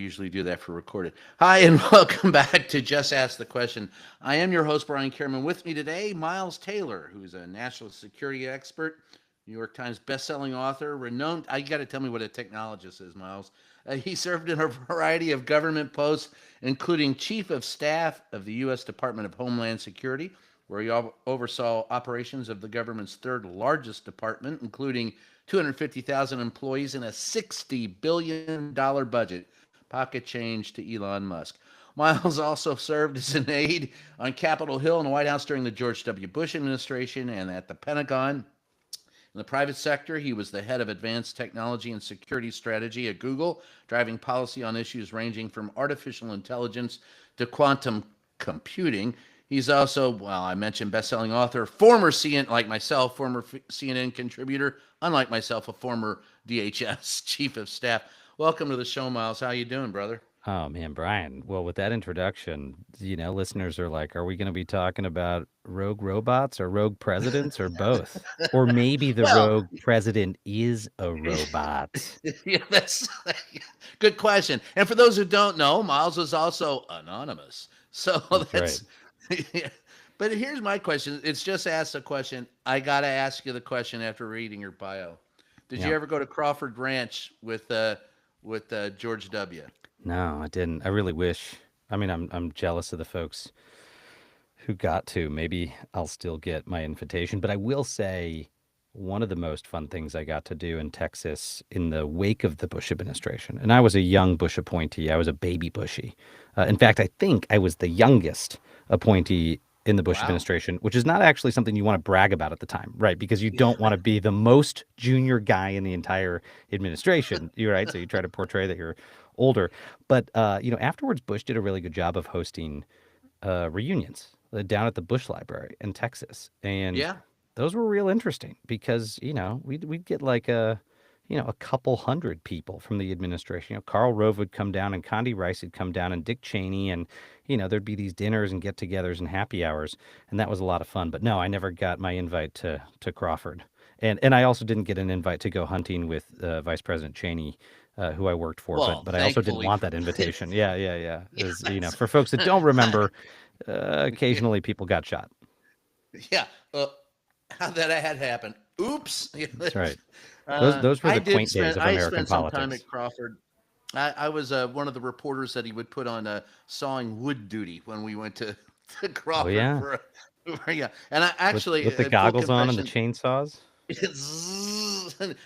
usually do that for recorded. Hi, and welcome back to Just Ask the Question. I am your host, Brian Kierman. With me today, Miles Taylor, who's a national security expert, New York Times bestselling author, renowned. I got to tell me what a technologist is, Miles. He served in a variety of government posts, including Chief of Staff of the U.S. Department of Homeland Security, where he oversaw operations of the government's third largest department, including 250,000 employees and a $60 billion budget. Pocket change to Elon Musk. Miles also served as an aide on Capitol Hill in the White House during the George W. Bush administration and at the Pentagon. In the private sector, he was the head of advanced technology and security strategy at Google, driving policy on issues ranging from artificial intelligence to quantum computing. He's also, well, I mentioned best-selling author, former CNN, like myself, former CNN contributor, unlike myself, a former DHS chief of staff. Welcome to the show, Miles. How you doing, brother? Oh man, Brian. Well, with that introduction, listeners are like, are we going to be talking about rogue robots or rogue presidents or both? Or maybe the Well, rogue president is a robot. yeah, that's good question. And for those who don't know, Miles is also anonymous. So That's right. that's yeah. But here's my question. It's just ask a question. I gotta ask you the question after reading your bio. Did Yeah. you ever go to Crawford Ranch with George W? No, I didn't. I really wish. I mean, I'm jealous of the folks who got to. Maybe I'll still get my invitation, but I will say one of the most fun things I got to do in Texas in the wake of the Bush administration, and I was a young Bush appointee. I was a baby Bushy. In fact, I think I was the youngest appointee in the Bush Wow. administration, which is not actually something you want to brag about at the time, right? Because you don't want to be the most junior guy in the entire administration, you're right. So you try to portray that you're older. But afterwards, Bush did a really good job of hosting reunions down at the Bush Library in Texas, and Yeah. those were real interesting because we'd get like a couple hundred people from the administration. Karl Rove would come down, and Condi Rice would come down, and Dick Cheney, and there'd be these dinners and get-togethers and happy hours, and that was a lot of fun. But no, I never got my invite to Crawford, and I also didn't get an invite to go hunting with Vice President Cheney, who I worked for, but Well, but I also didn't thankfully want for that invitation. Yeah, yeah, yeah. yeah, As for folks that don't remember, yeah, occasionally people got shot. yeah. How that had happened. Oops. That's right. Those were I the did quaint days spend. of I American spent some time politics. at Crawford. I was one of the reporters that he would put on sawing wood duty when we went to, to Oh Crawford yeah, yeah. And I with actually, with the full goggles on and the confession, chainsaws.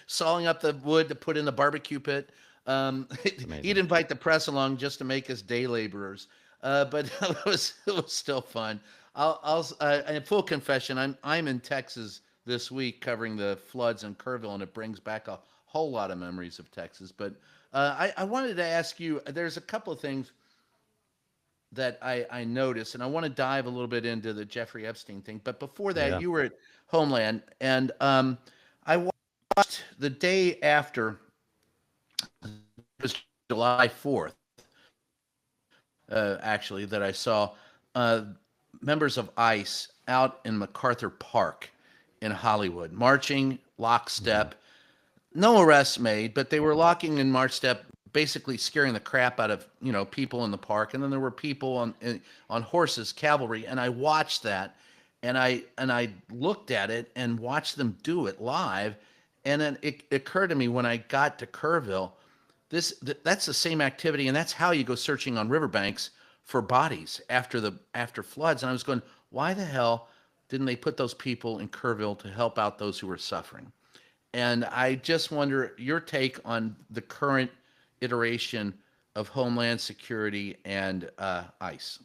sawing up the wood to put in the barbecue pit. It's He'd amazing. invite the press along just to make us day laborers, but it was still fun. In full confession, I'm in Texas this week covering the floods in Kerrville, and it brings back a whole lot of memories of Texas. But I wanted to ask you. There's a couple of things that I noticed, and I want to dive a little bit into the Jeffrey Epstein thing. But before that, Yeah. you were at Homeland, and I watched the day after it was July 4th, actually, that I saw uh, members of ICE out in MacArthur Park in Hollywood, marching Hmm. lockstep. No arrests made, but they were locking in March step, basically scaring the crap out of people in the park. And then there were people on horses, cavalry, and I watched that, and I looked at it and watched them do it live, and then it occurred to me when I got to Kerrville, that's the same activity, and that's how you go searching on riverbanks for bodies after floods. And I was going, why the hell didn't they put those people in Kerrville to help out those who were suffering? And I just wonder your take on the current iteration of Homeland Security and ICE.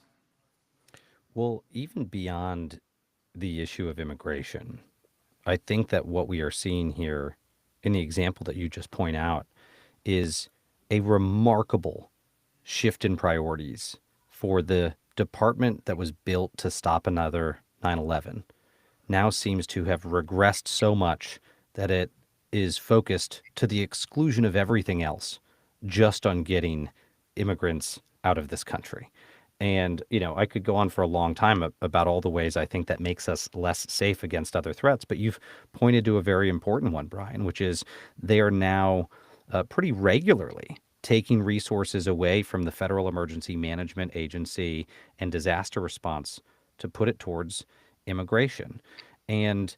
Well, even beyond the issue of immigration, I think that what we are seeing here in the example that you just point out is a remarkable shift in priorities for the department that was built to stop another 9/11 now seems to have regressed so much that it is focused to the exclusion of everything else just on getting immigrants out of this country. And, I could go on for a long time about all the ways I think that makes us less safe against other threats. But you've pointed to a very important one, Brian, which is they are now pretty regularly taking resources away from the Federal Emergency Management Agency and disaster response to put it towards immigration. And,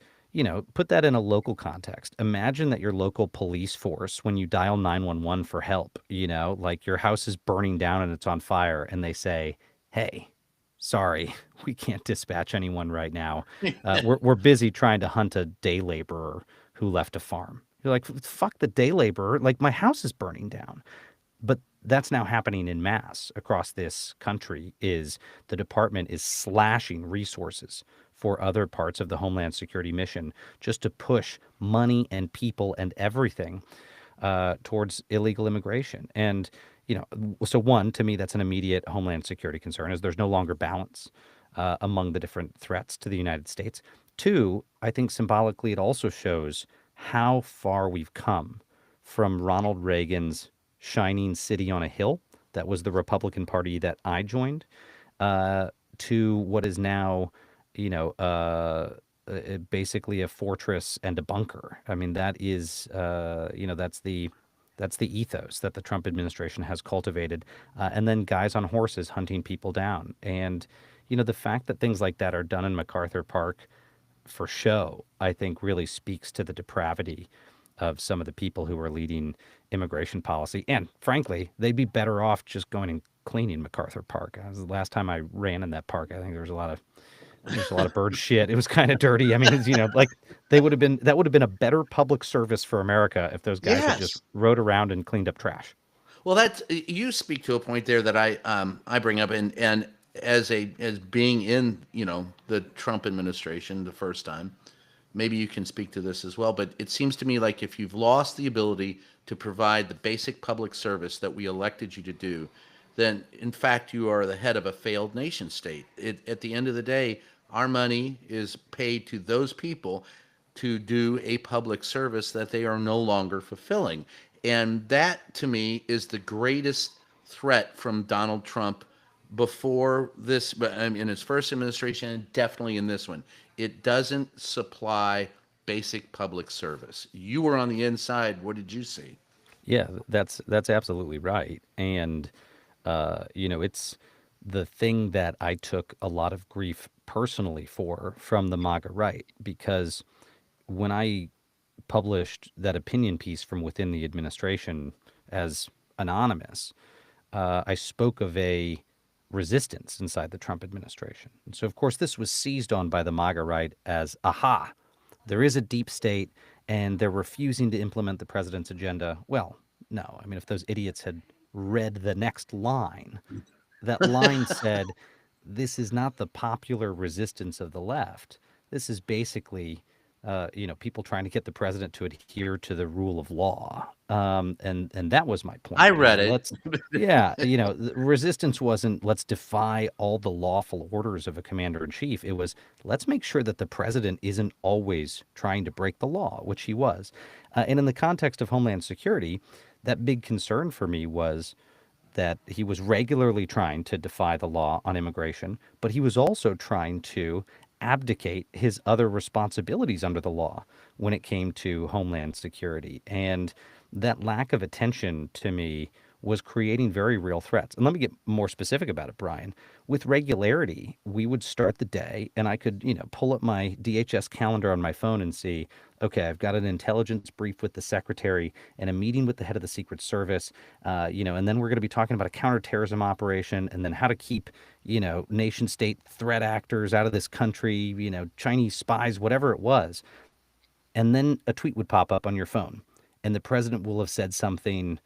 put that in a local context. Imagine that your local police force, when you dial 911 for help, like your house is burning down and it's on fire, and they say, hey, sorry, we can't dispatch anyone right now. We're busy trying to hunt a day laborer who left a farm. You're like, fuck the day laborer. Like, my house is burning down. But that's now happening in mass across this country. Is the department is slashing resources for other parts of the Homeland Security mission just to push money and people and everything towards illegal immigration. And, so one, to me, that's an immediate Homeland Security concern, is there's no longer balance among the different threats to the United States. Two, I think symbolically it also shows how far we've come from Ronald Reagan's shining city on a hill, that was the Republican Party that I joined, to what is now, basically a fortress and a bunker. I mean, that is, that's the ethos that the Trump administration has cultivated. And then guys on horses hunting people down. And, the fact that things like that are done in MacArthur Park for show, I think really speaks to the depravity of some of the people who are leading immigration policy. And frankly, they'd be better off just going and cleaning MacArthur Park. That was the last time I ran in that park. I think there's a lot of bird shit. It was kind of dirty. I mean, it's, like that would have been a better public service for America if those guys had just Yes. rode around and cleaned up trash. Well, that's you speak to a point there that I bring up, and as being in the Trump administration the first time, maybe you can speak to this as well. But it seems to me like if you've lost the ability to provide the basic public service that we elected you to do, then in fact you are the head of a failed nation state. At the end of the day, our money is paid to those people to do a public service that they are no longer fulfilling. And that to me is the greatest threat from Donald Trump before this, but in his first administration, and definitely in this one. It doesn't supply basic public service. You were on the inside. What did you see? Yeah, that's absolutely right. And it's the thing that I took a lot of grief personally for from the MAGA right, because when I published that opinion piece from within the administration as anonymous, I spoke of a resistance inside the Trump administration. And so, of course, this was seized on by the MAGA right as, aha, there is a deep state and they're refusing to implement the president's agenda. Well, no. I mean, if those idiots had read the next line, that line said, this is not the popular resistance of the left. This is basically, people trying to get the president to adhere to the rule of law. And that was my point. I read it. Yeah, the resistance wasn't let's defy all the lawful orders of a commander in chief. It was let's make sure that the president isn't always trying to break the law, which he was. And in the context of Homeland Security, that big concern for me was that he was regularly trying to defy the law on immigration, but he was also trying to abdicate his other responsibilities under the law when it came to Homeland Security. And that lack of attention to me was creating very real threats. And let me get more specific about it, Brian. With regularity, we would start the day and I could, pull up my DHS calendar on my phone and see, okay, I've got an intelligence brief with the secretary and a meeting with the head of the Secret Service, and then we're going to be talking about a counterterrorism operation and then how to keep, nation state threat actors out of this country, Chinese spies, whatever it was. And then a tweet would pop up on your phone and the president will have said something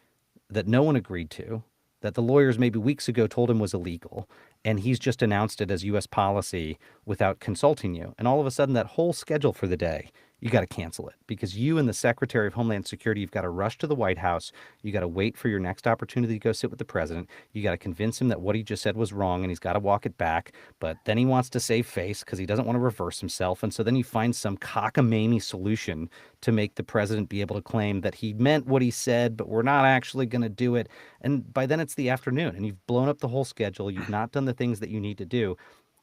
that no one agreed to, that the lawyers maybe weeks ago told him was illegal, and he's just announced it as U.S. policy without consulting you. And all of a sudden, that whole schedule for the day, you got to cancel it because you and the Secretary of Homeland Security, you've got to rush to the White House. You got to wait for your next opportunity to go sit with the president. You got to convince him that what he just said was wrong and he's got to walk it back. But then he wants to save face because he doesn't want to reverse himself. And so then you find some cockamamie solution to make the president be able to claim that he meant what he said, but we're not actually going to do it. And by then it's the afternoon and you've blown up the whole schedule. You've not done the things that you need to do.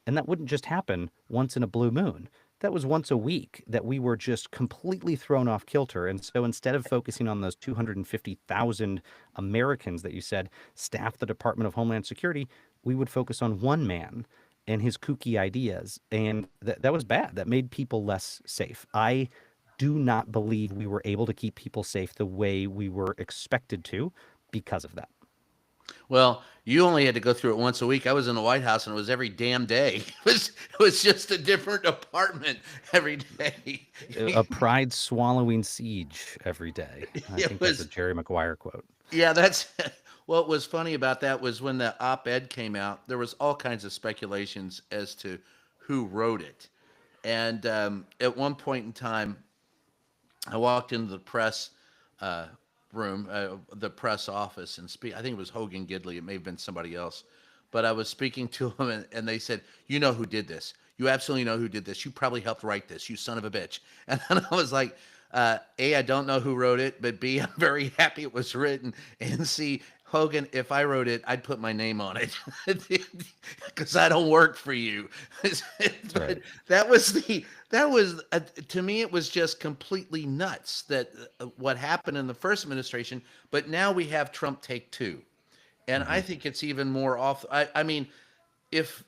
And that wouldn't just happen once in a blue moon. that was once a week that we were just completely thrown off kilter. And so instead of focusing on those 250,000 Americans that you said staff the Department of Homeland Security, we would focus on one man and his kooky ideas. And that was bad. That made people less safe. I do not believe we were able to keep people safe the way we were expected to because of that. Well, you only had to go through it once a week. I was in the White House and it was every damn day. It was just a different apartment every day. A pride swallowing siege every day. I It think that's a was Jerry Maguire quote. Yeah, that's what was funny about that was when the op-ed came out, there was all kinds of speculations as to who wrote it. And at one point in time, I walked into the press uh, room, the press office, and speak. I think it was Hogan Gidley. It may have been somebody else, but I was speaking to them, and they said, "You know who did this? You absolutely know who did this. You probably helped write this. You son of a bitch." And then I was like, "A, I don't know who wrote it, but B, I'm very happy it was written, and C, Hogan, if I wrote it, I'd put my name on it because I don't work for you." That's But right. that was to me it was just completely nuts that what happened in the first administration. But now we have Trump take two, and Hmm. I think it's even more off. I mean, if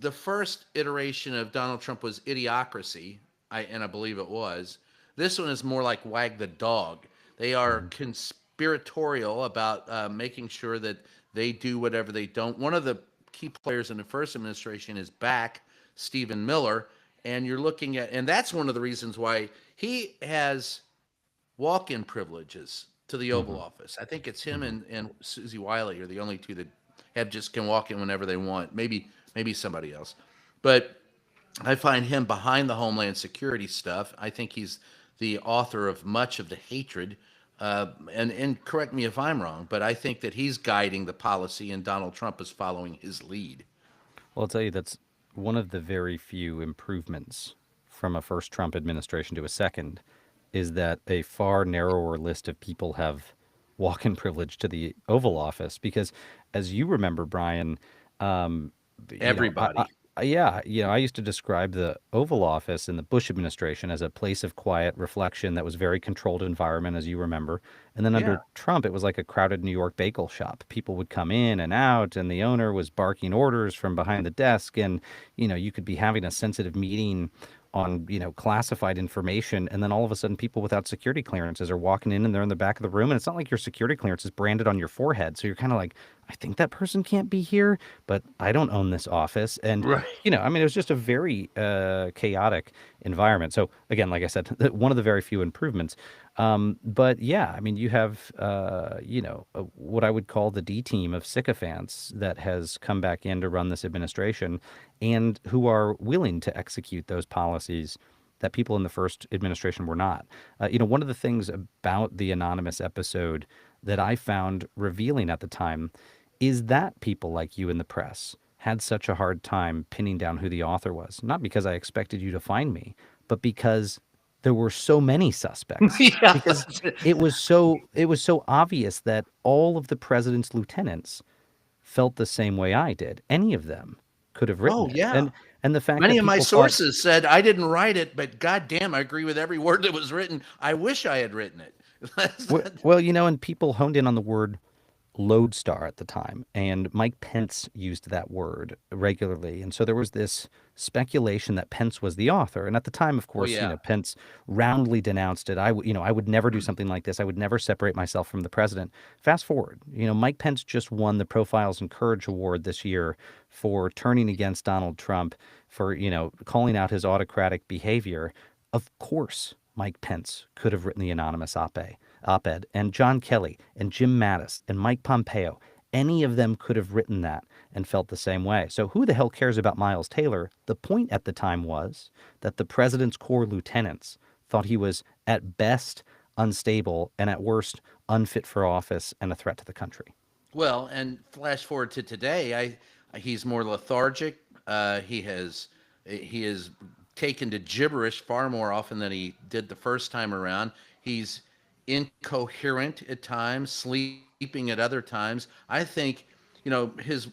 the first iteration of Donald Trump was idiocracy, and I believe it was. This one is more like wag the dog. They are Hmm. conspiratorial about making sure that they do whatever they don't. One of the key players in the first administration is back, Stephen Miller, and you're looking at, and that's one of the reasons why he has walk-in privileges to the Oval Hmm. Office. I think it's him Hmm. and Susie Wiley are the only two that have just can walk in whenever they want. Maybe somebody else, but I find him behind the Homeland Security stuff. I think he's the author of much of the hatred. And correct me if I'm wrong, but I think that he's guiding the policy, and Donald Trump is following his lead. Well, I'll tell you, that's one of the very few improvements from a first Trump administration to a second is that a far narrower list of people have walk-in privilege to the Oval Office. Because, as you remember, Brian, um, you know, Everybody. yeah, I used to describe the Oval Office in the Bush administration as a place of quiet reflection that was very controlled environment, as you remember. And then Yeah. under Trump, it was like a crowded New York bagel shop. People would come in and out, and the owner was barking orders from behind the desk. And, you could be having a sensitive meeting on, classified information. And then all of a sudden, people without security clearances are walking in and they're in the back of the room. And it's not like your security clearance is branded on your forehead. So you're kind of like, I think that person can't be here, but I don't own this office. And, Right. I mean, it was just a very chaotic environment. So again, like I said, one of the very few improvements. But yeah, I mean, you have, what I would call the D team of sycophants that has come back in to run this administration and who are willing to execute those policies that people in the first administration were not. One of the things about the anonymous episode that I found revealing at the time is that people like you in the press had such a hard time pinning down who the author was. Not because I expected you to find me, but because there were so many suspects. Yeah. Because it was so obvious that all of the president's lieutenants felt the same way I did. Any of them could have written Oh, it. yeah. And the fact Many that of my people thought, sources said I didn't write it, but goddamn, I agree with every word that was written. I wish I had written it. well, and people honed in on the word lodestar at the time, and Mike Pence used that word regularly. And so there was this speculation that Pence was the author. And at the time, of Oh course, yeah. Pence roundly denounced it. I would never do something like this. I would never separate myself from the president. Fast forward, Mike Pence just won the Profiles in Courage Award this year for turning against Donald Trump, for, calling out his autocratic behavior. Of course, Mike Pence could have written the anonymous op-ed, and John Kelly and Jim Mattis and Mike Pompeo. Any of them could have written that and felt the same way. So who the hell cares about Miles Taylor? The point at the time was that the president's core lieutenants thought he was at best unstable and at worst unfit for office and a threat to the country. Well, and flash forward to today, he's more lethargic. He has taken to gibberish far more often than he did the first time around. He's incoherent at times, sleeping at other times. I think, his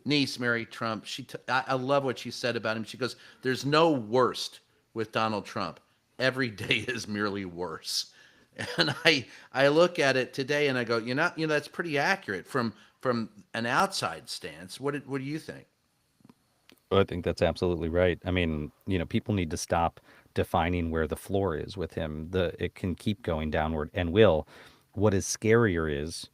niece, Mary Trump, I love what she said about him. She goes, "There's no worst with Donald Trump. Every day is merely worse." And I look at it today and I go, that's pretty accurate from an outside stance. What do you think? I think that's absolutely right. I mean, people need to stop defining where the floor is with him. It can keep going downward and will. What is scarier is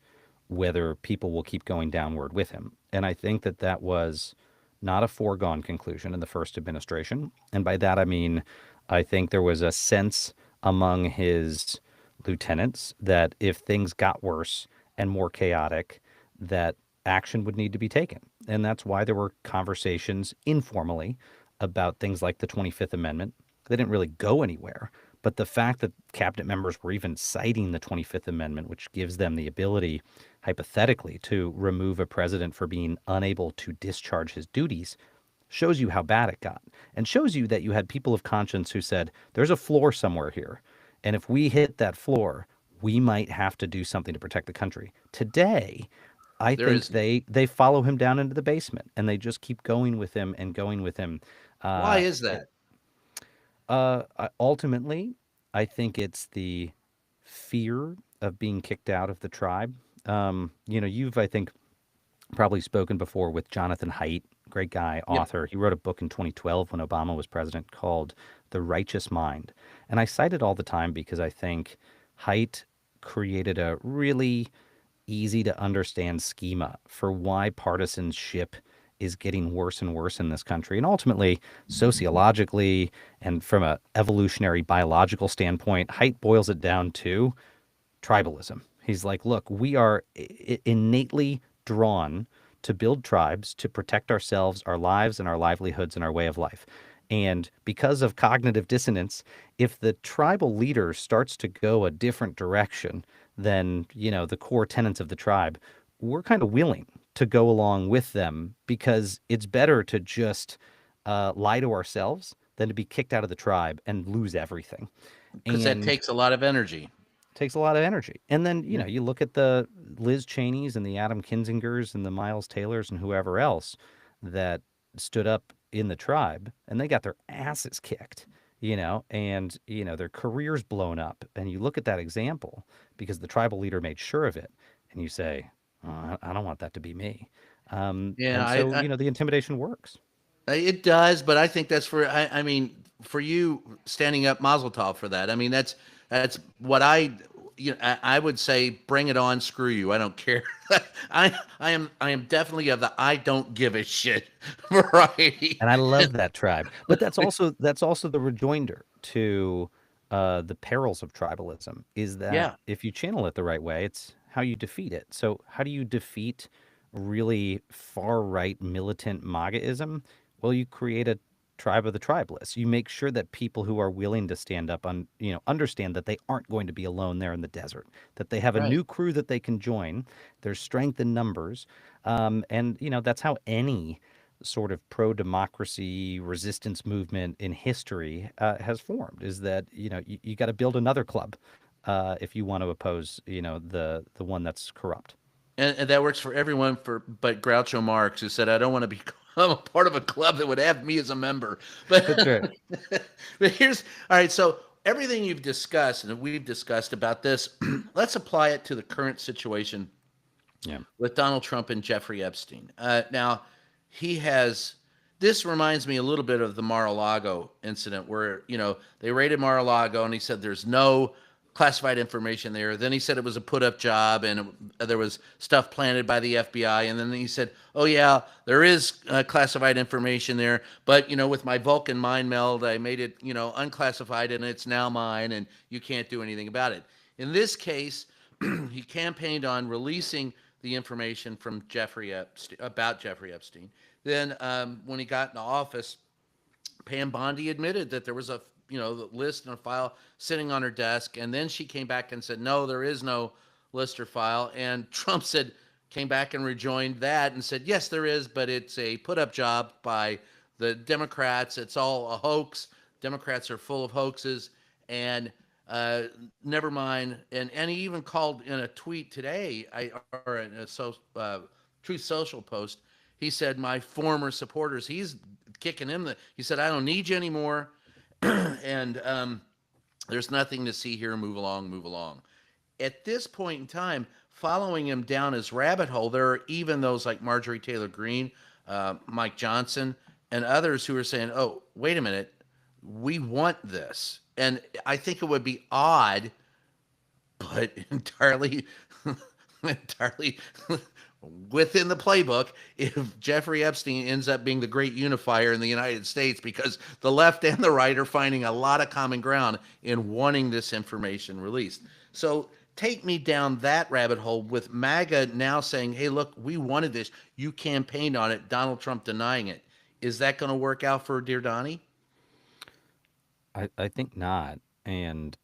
whether people will keep going downward with him. And I think that that was not a foregone conclusion in the first administration. And by that I mean I think there was a sense among his lieutenants that if things got worse and more chaotic, that action would need to be taken. And that's why there were conversations informally about things like the 25th Amendment. They didn't really go anywhere. But the fact that cabinet members were even citing the 25th Amendment, which gives them the ability, hypothetically, to remove a president for being unable to discharge his duties, shows you how bad it got and shows you that you had people of conscience who said, there's a floor somewhere here. And if we hit that floor, we might have to do something to protect the country. Today, I There think is they follow him down into the basement and they just keep going with him and going with him. Why Uh, is that? Ultimately, I think it's the fear of being kicked out of the tribe. You've, I think, probably spoken before with Jonathan Haidt, great guy, Yep. author. He wrote a book in 2012 when Obama was president called The Righteous Mind. And I cite it all the time because I think Haidt created a really easy to understand schema for why partisanship is getting worse and worse in this country. And ultimately, sociologically and from a evolutionary biological standpoint, Haidt boils it down to tribalism. He's like, look, we are innately drawn to build tribes to protect ourselves, our lives, and our livelihoods and our way of life. And because of cognitive dissonance, if the tribal leader starts to go a different direction than, the core tenets of the tribe, we're kind of willing to go along with them because it's better to just lie to ourselves than to be kicked out of the tribe and lose everything. Because that And takes a lot of energy. takes a lot of energy. And then, Yeah. you look at the Liz Cheneys and the Adam Kinzingers and the Miles Taylors and whoever else that stood up in the tribe and they got their asses kicked, and, their careers blown up. And you look at that example because the tribal leader made sure of it. And you say, oh, I don't want that to be me. Yeah, And so, the intimidation works. it does, but I think that's I mean, for you standing up, Mazel Tov for that. I mean, that's what I would say. Bring it on, screw you. I don't care. I am definitely of the I don't give a shit variety. And I love that tribe. But that's also the rejoinder to the perils of tribalism is that Yeah, if you channel it the right way, it's how you defeat it. So how do you defeat really far right militant MAGAism? Well, you create a tribe of the tribeless. You make sure that people who are willing to stand up on, understand that they aren't going to be alone there in the desert, that they have a right. new crew that they can join. There's strength in numbers. And, that's how any sort of pro-democracy resistance movement in history has formed is that, you got to build another club if you want to oppose, the one that's corrupt. And that works for everyone but Groucho Marx, who said, "I don't want to become a part of a club that would have me as a member." But That's right. but here's all right. So everything you've discussed and we've discussed about this, let's apply it to the current situation Yeah. with Donald Trump and Jeffrey Epstein. Now, he has. This reminds me a little bit of the Mar-a-Lago incident, where they raided Mar-a-Lago, and he said there's no classified information there. Then he said it was a put-up job, and there was stuff planted by the FBI. And then he said, "Oh yeah, there is classified information there, but with my Vulcan mind meld, I made it unclassified, and it's now mine, and you can't do anything about it." In this case, he campaigned on releasing the information from Jeffrey Epstein about Jeffrey Epstein. Then, when he got into office, Pam Bondi admitted that there was a list and a file sitting on her desk, and then she came back and said, "No, there is no list or file." And Trump came back and rejoined that and said, "Yes, there is, but it's a put-up job by the Democrats. It's all a hoax. Democrats are full of hoaxes." And uh, never mind. And he even called in a tweet today, or in a Truth Social post. He said, my former supporters, he's kicking him. He said, I don't need you anymore. And there's nothing to see here. Move along, move along. At this point in time, following him down his rabbit hole, there are even those like Marjorie Taylor Greene, Mike Johnson, and others who are saying, oh, wait a minute, we want this. And I think it would be odd, but entirely, entirely within the playbook if Jeffrey Epstein ends up being the great unifier in the United States because the left and the right are finding a lot of common ground in wanting this information released. So take me down that rabbit hole with MAGA now saying, hey, look, we wanted this. You campaigned on it. Donald Trump denying it. Is that going to work out for Dear Donnie? I think not. And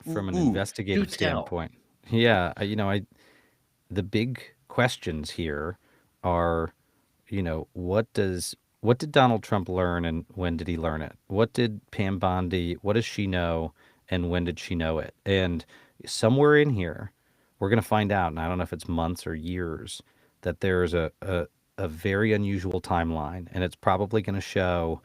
Ooh, from an do investigative tell. standpoint, yeah, the big questions here are, what did Donald Trump learn and when did he learn it? What did Pam Bondi, what does she know and when did she know it? And somewhere in here, we're going to find out, and I don't know if it's months or years, that there's a very unusual timeline, and it's probably going to show,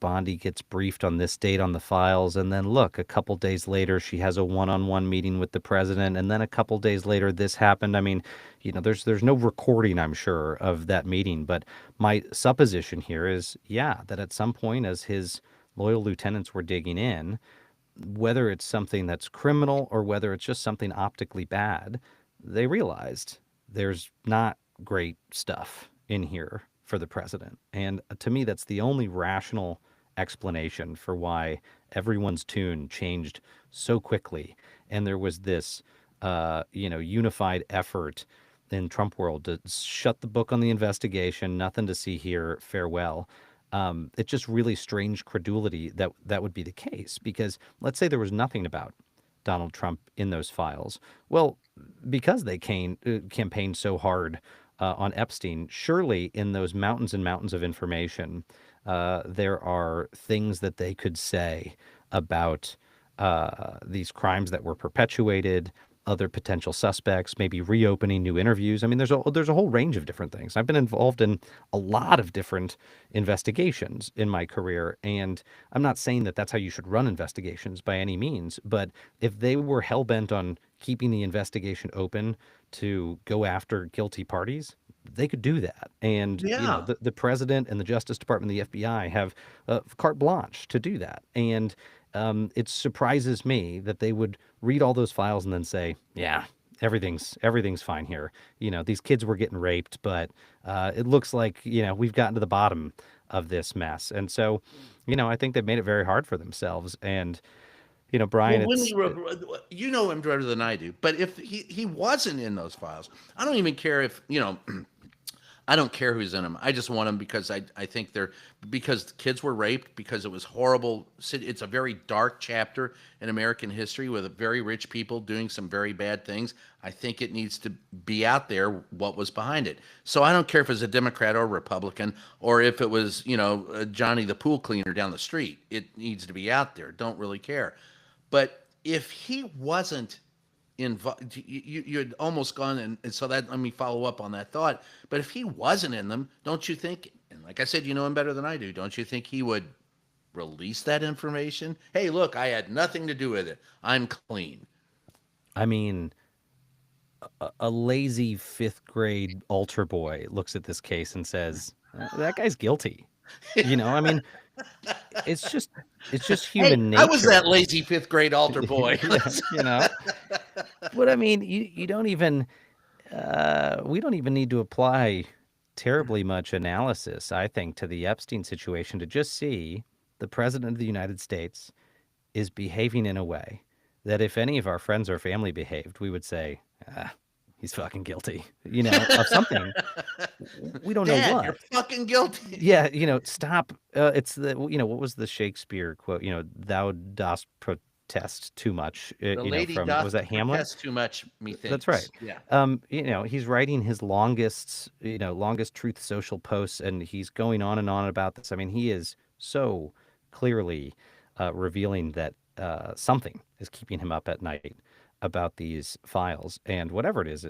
Bondi gets briefed on this date on the files, and then look, a couple days later, she has a one-on-one meeting with the president, and then a couple days later, this happened. I mean, there's no recording, I'm sure, of that meeting, but my supposition here is, yeah, that at some point, as his loyal lieutenants were digging in, whether it's something that's criminal or whether it's just something optically bad, they realized there's not great stuff in here for the president. And to me, that's the only rational explanation for why everyone's tune changed so quickly. And there was this, unified effort in Trump world to shut the book on the investigation, nothing to see here, farewell. It's just really strange credulity that that would be the case because let's say there was nothing about Donald Trump in those files. Well, because they campaigned so hard on Epstein, surely in those mountains and mountains of information, there are things that they could say about these crimes that were perpetuated, other potential suspects, maybe reopening new interviews. I mean, there's a whole range of different things. I've been involved in a lot of different investigations in my career, and I'm not saying that that's how you should run investigations by any means. But if they were hell bent on keeping the investigation open to go after guilty parties, they could do that. And Yeah. the president and the Justice Department, and the FBI have carte blanche to do that. And it surprises me that they would read all those files and then say, "Yeah, everything's fine here. These kids were getting raped, but it looks like we've gotten to the bottom of this mess." And so, I think they've made it very hard for themselves. And Brian, Well, when he it's wrote, you know him better than I do, but if he wasn't in those files, I don't even care if, I don't care who's in them. I just want them because I think they're because kids were raped because it was horrible. It's a very dark chapter in American history with very rich people doing some very bad things. I think it needs to be out there what was behind it. So I don't care if it's a Democrat or Republican or if it was Johnny the pool cleaner down the street. It needs to be out there. Don't really care. But if he wasn't involved, you had almost gone, and so that let me follow up on that thought. But if he wasn't in them, don't you think? And like I said, you know him better than I do. Don't you think he would release that information? Hey, look, I had nothing to do with it. I'm clean. I mean, a lazy fifth grade altar boy looks at this case and says, "That guy's guilty." I mean, it's just Hey, human I was that nature. lazy fifth grade altar boy. Yeah, but I mean, you don't even we don't even need to apply terribly much analysis, I think, to the Epstein situation to just see the president of the United States is behaving in a way that if any of our friends or family behaved, we would say, ah, he's fucking guilty, of something. We don't know Dad, you're what. fucking guilty. Yeah, stop. It's what was the Shakespeare quote? Thou dost protest too much. The lady From was doth that Hamlet? protest too much, That's right. methinks. Yeah. He's writing his longest Truth Social posts, and he's going on and on about this. I mean, he is so clearly revealing that something is keeping him up at night about these files, and whatever it is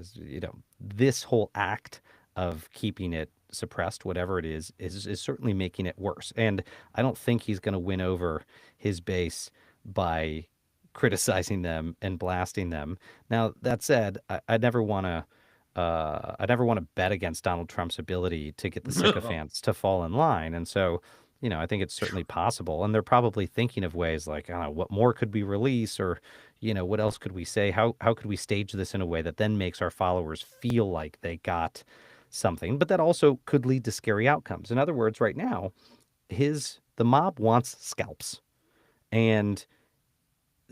this whole act of keeping it suppressed, whatever it is certainly making it worse. And I don't think he's going to win over his base by criticizing them and blasting them. Now, that said, I never want to. I never want to bet against Donald Trump's ability to get the No. sycophants to fall in line. And so, I think it's certainly possible. And they're probably thinking of ways like, what more could we release, or, what else could we say? How could we stage this in a way that then makes our followers feel like they got something, but that also could lead to scary outcomes. In other words, right now, the mob wants scalps. And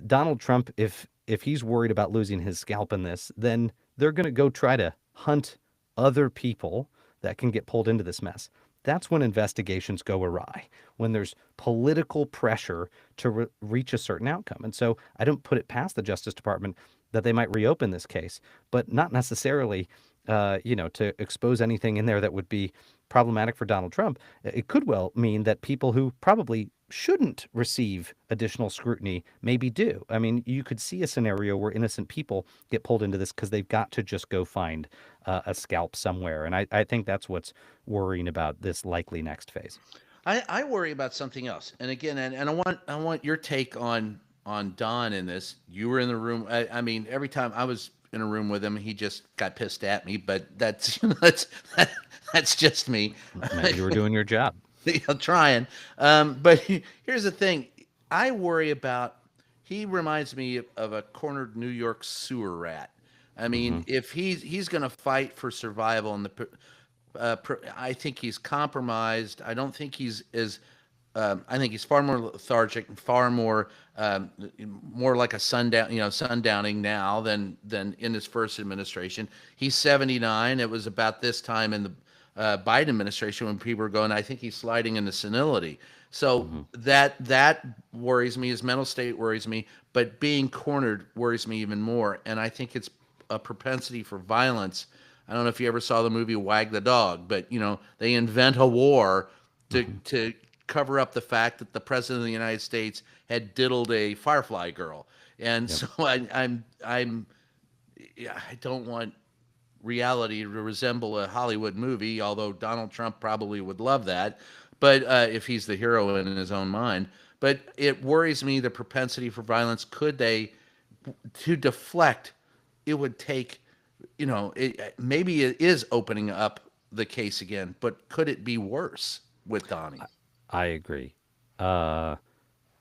Donald Trump, if he's worried about losing his scalp in this, then they're going to go try to hunt other people that can get pulled into this mess. That's when investigations go awry, when there's political pressure to reach a certain outcome. And so I don't put it past the Justice Department that they might reopen this case, but not necessarily, to expose anything in there that would be problematic for Donald Trump. It could well mean that people who probably shouldn't receive additional scrutiny maybe do. I mean, you could see a scenario where innocent people get pulled into this because they've got to just go find a scalp somewhere. And I think that's what's worrying about this likely next phase. I worry about something else. And again, and I want your take on Don in this. You were in the room. I mean, every time I was in a room with him, he just got pissed at me. But that's that's just me. You were doing your job. Trying. But here's the thing. I worry about. He reminds me of a cornered New York sewer rat. I Hmm. mean, if he's going to fight for survival, and I think he's compromised. I don't think he's as. I think he's far more lethargic and far more like a sundowning now than in his first administration. He's 79. It was about this time in the Biden administration when people were going, I think he's sliding into senility. So Hmm. that worries me. His mental state worries me, but being cornered worries me even more. And I think it's a propensity for violence. I don't know if you ever saw the movie Wag the Dog, but they invent a war to Hmm. to cover up the fact that the president of the United States had diddled a Firefly girl. And Yep. so yeah, I don't want reality to resemble a Hollywood movie, although Donald Trump probably would love that. But if he's the hero in his own mind, but it worries me the propensity for violence. Could they to deflect? It would take, maybe it is opening up the case again, but could it be worse with Donnie? I agree. Uh,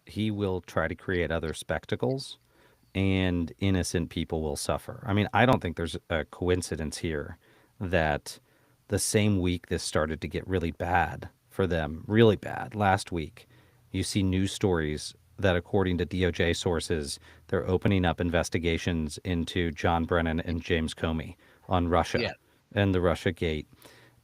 he will try to create other spectacles, and innocent people will suffer. I mean, I don't think there's a coincidence here that the same week this started to get really bad for them, really bad, last week, you see news stories that, according to DOJ sources, they're opening up investigations into John Brennan and James Comey on Yeah, Russia and the Russia Gate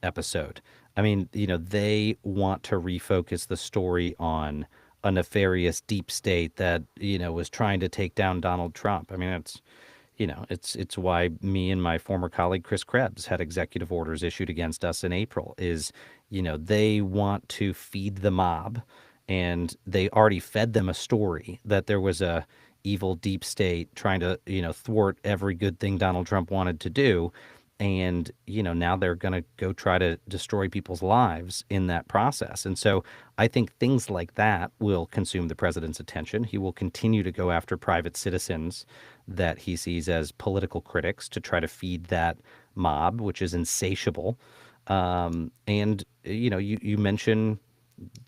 episode. I mean, they want to refocus the story on a nefarious deep state that, was trying to take down Donald Trump. I mean, it's why me and my former colleague Chris Krebs had executive orders issued against us in April. Is they want to feed the mob, and they already fed them a story that there was a evil deep state trying to thwart every good thing Donald Trump wanted to do. And now they're going to go try to destroy people's lives in that process. And so I think things like that will consume the president's attention. He will continue to go after private citizens that he sees as political critics to try to feed that mob, which is insatiable. And you mentioned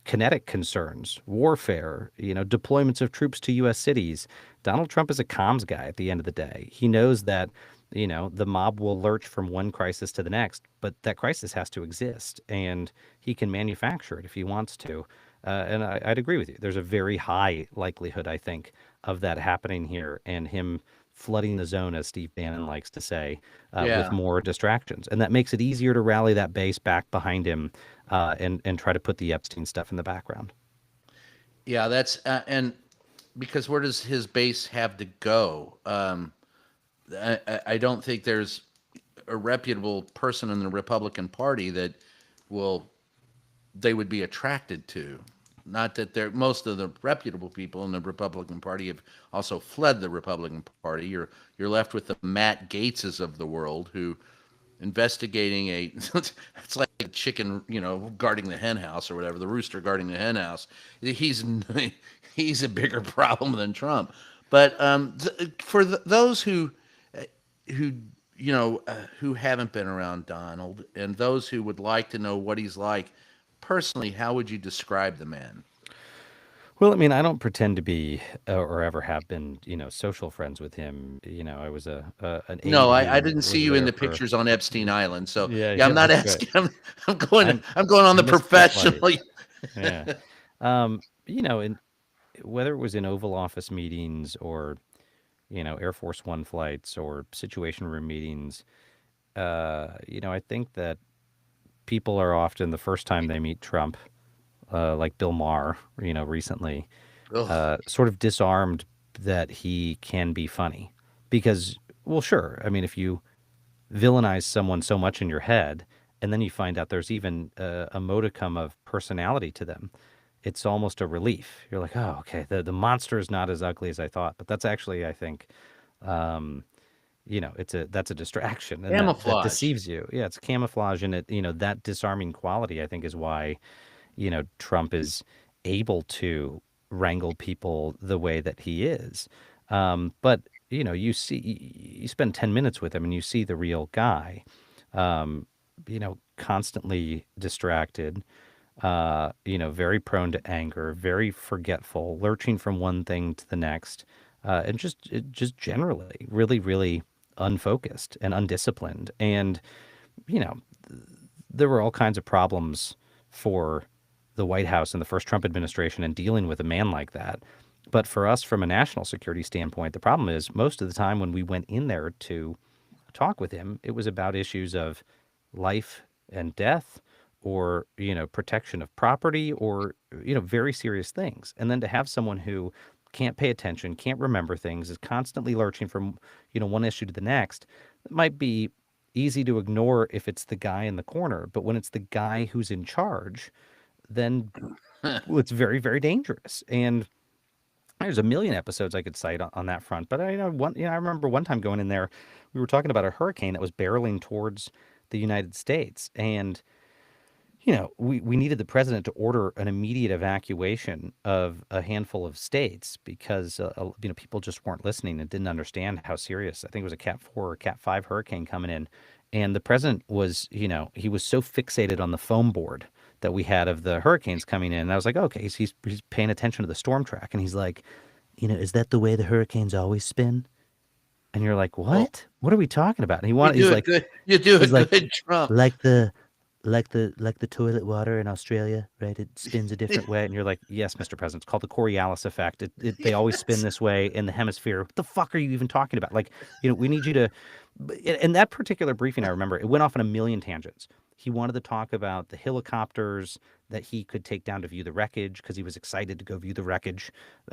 kinetic concerns, warfare, deployments of troops to U.S. cities. Donald Trump is a comms guy at the end of the day. He knows that, the mob will lurch from one crisis to the next, but that crisis has to exist, and he can manufacture it if he wants to. And I'd agree with you. There's a very high likelihood, I think, of that happening here, and him flooding the zone, as Steve Bannon likes to say, with yeah, more distractions. And that makes it easier to rally that base back behind him, and try to put the Epstein stuff in the background. yeah. That's and because where does his base have to go? I don't think there's a reputable person in the Republican Party that will they would be attracted to. Not that they're most of the reputable people in the Republican Party have also fled the Republican Party. You're left with the Matt Gaetzes of the world who investigating a it's like a chicken, guarding the hen house or whatever, the rooster guarding the hen house. He's he's a bigger problem than Trump. But for those who who haven't been around Donald, and those who would like to know what he's like personally, how would you describe the man? Well, I mean, I don't pretend to be or ever have been, social friends with him. I was an No, aide I who didn't see was you in there the for. pictures on Epstein Island. So Yeah, yeah, I'm yeah, not that's right. asking. I'm going. I'm I'm going on the missed the flight. professional. Yeah. And whether it was in Oval Office meetings or Air Force One flights or Situation Room meetings, I think that people are often the first time they meet Trump, like Bill Maher, recently, Ugh. sort of disarmed that he can be funny. Because, well, sure. I mean, if you villainize someone so much in your head, and then you find out there's even a modicum of personality to them, it's almost a relief. You're like, oh, okay, the monster is not as ugly as I thought. But that's actually, I think, um, that's a distraction, and that Camouflage. deceives you. Yeah, it's camouflage, and that disarming quality, I think, is why Trump is able to wrangle people the way that he is. But you spend 10 minutes with him, and you see the real guy. Constantly distracted. Very prone to anger, very forgetful, lurching from one thing to the next, and just generally really, really unfocused and undisciplined. And you know, there were all kinds of problems for the White House and the first Trump administration in dealing with a man like that. But for us, from a national security standpoint, the problem is most of the time when we went in there to talk with him, it was about issues of life and death or, protection of property or, very serious things. And then to have someone who can't pay attention, can't remember things, is constantly lurching from, one issue to the next, it might be easy to ignore if it's the guy in the corner. But when it's the guy who's in charge, then well, it's very, very dangerous. And there's a million episodes I could cite on that front. But I remember one time going in there, we were talking about a hurricane that was barreling towards the United States, and we needed the president to order an immediate evacuation of a handful of states because people just weren't listening and didn't understand how serious. I think it was a Cat 4 or Cat 5 hurricane coming in, and the president was he was so fixated on the foam board that we had of the hurricanes coming in. And I was like, okay, he's paying attention to the storm track, and he's like, is that the way the hurricanes always spin? And you're like, Well, what? What are we talking about? And you he's do a like, good. You do a he's like, good Trump. like the like the toilet water in Australia, right? It spins a different way, and you're like, yes, Mr. President, it's called the Coriolis effect. They always spin Yes. this way in the hemisphere. What the fuck are you even talking about? Like, we need you to. In that particular briefing, I remember it went off on a million tangents. He wanted to talk about the helicopters that he could take down to view the wreckage because he was excited to go view the wreckage.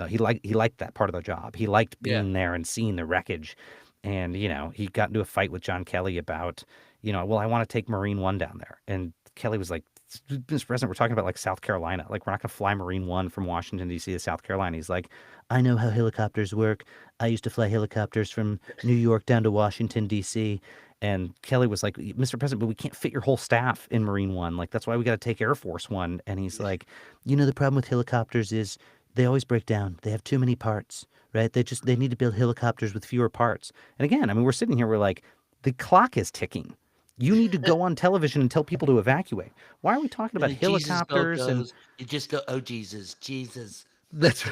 He liked that part of the job. He liked Yeah. being there and seeing the wreckage. And he got into a fight with John Kelly about, well, I want to take Marine One down there. And Kelly was like, Mr. President, we're talking about like South Carolina. Like, we're not going to fly Marine One from Washington, D.C. to South Carolina. He's like, I know how helicopters work. I used to fly helicopters from New York down to Washington, D.C. And Kelly was like, Mr. President, but we can't fit your whole staff in Marine One. Like, that's why we got to take Air Force One. And he's like, the problem with helicopters is they always break down. They have too many parts, right? They need to build helicopters with fewer parts. And again, I mean, we're sitting here, we're like, the clock is ticking. You need to go on television and tell people to evacuate. Why are we talking And about the Jesus belt helicopters? And goes. You just go, oh Jesus, Jesus. that's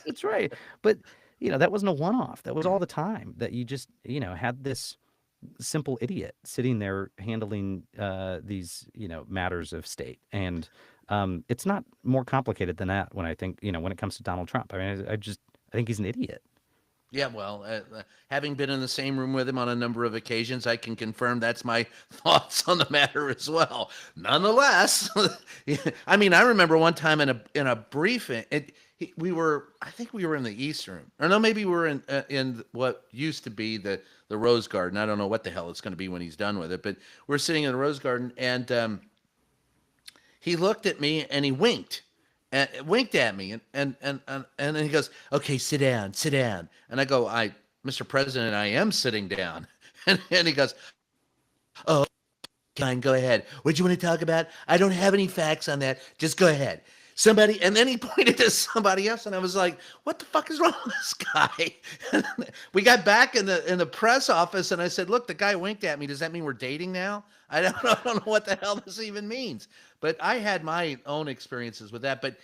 that's right. But that wasn't a one-off. That was all the time that you just had this simple idiot sitting there handling these matters of state. And it's not more complicated than that when I think when it comes to Donald Trump. I mean, I think he's an idiot. Yeah, well, having been in the same room with him on a number of occasions, I can confirm that's my thoughts on the matter as well. Nonetheless, yeah, I mean, I remember one time in a briefing, I think we were in the East Room, or no, maybe we were in what used to be the Rose Garden. I don't know what the hell it's going to be when he's done with it, but we're sitting in the Rose Garden, and he looked at me and he winked at me, and then he goes, "Okay, sit down, sit down." And I go, Mr. President, I am sitting down." And he goes, Come on, go ahead. What do you want to talk about? I don't have any facts on that. Just go ahead. Somebody, and then he pointed to somebody else, and I was like, "What the fuck is wrong with this guy?" We got back in the press office, and I said, "Look, the guy winked at me. Does that mean we're dating now?" I don't know what the hell this even means. But I had my own experiences with that. But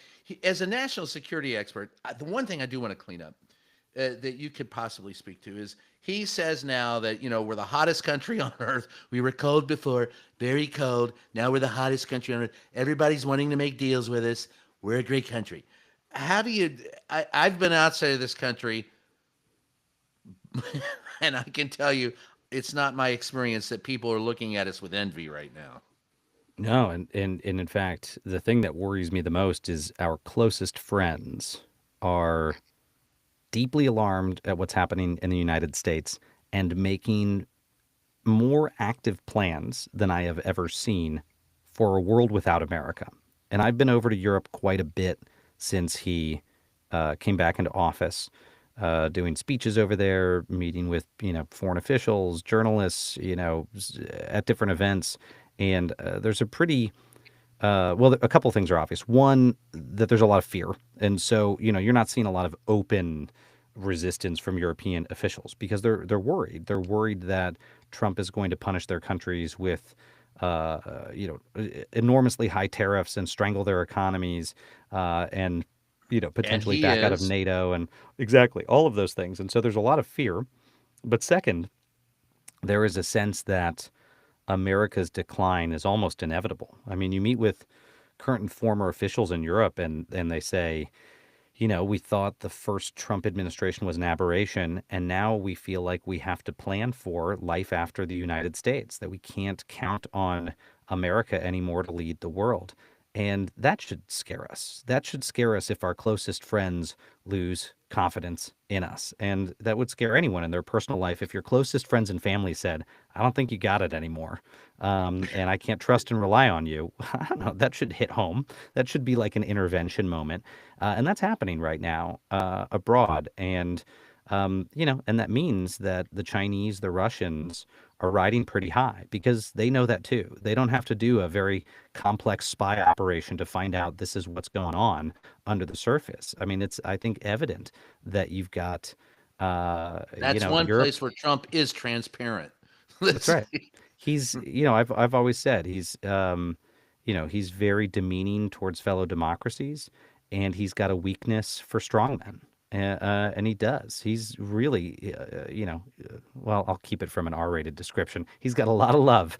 as a national security expert, the one thing I do want to clean up that you could possibly speak to is he says now that we're the hottest country on earth. We were cold before, very cold. Now we're the hottest country on earth. Everybody's wanting to make deals with us. We're a great country. How do you? I've been outside of this country, and I can tell you, it's not my experience that people are looking at us with envy right now. No, and in fact, the thing that worries me the most is our closest friends are deeply alarmed at what's happening in the United States and making more active plans than I have ever seen for a world without America. And I've been over to Europe quite a bit since he came back into office, doing speeches over there, meeting with foreign officials, journalists, at different events. And there's a pretty well, a couple of things are obvious. One, that there's a lot of fear, and so you're not seeing a lot of open resistance from European officials because they're worried. They're worried that Trump is going to punish their countries with enormously high tariffs and strangle their economies, and And potentially he back out of is. NATO and exactly all of those things. And so there's a lot of fear. But second, there is a sense that America's decline is almost inevitable. I mean, you meet with current and former officials in Europe, and they say, we thought the first Trump administration was an aberration, and now we feel like we have to plan for life after the United States, that we can't count on America anymore to lead the world. And that should scare us. That should scare us if our closest friends lose confidence in us. And that would scare anyone in their personal life if your closest friends and family said, I don't think you got it anymore. And I can't trust and rely on you. I don't know. That should hit home. That should be like an intervention moment. And that's happening right now abroad. And that means that the Chinese, the Russians are riding pretty high because they know that too. They don't have to do a very complex spy operation to find out this is what's going on under the surface. I mean, it's, I think, evident that you've got, That's one Europe. place where Trump is transparent. That's Let's right. He's, I've always said he's very demeaning towards fellow democracies, and he's got a weakness for strongmen. And he does. He's really, well, I'll keep it from an R-rated description. He's got a lot of love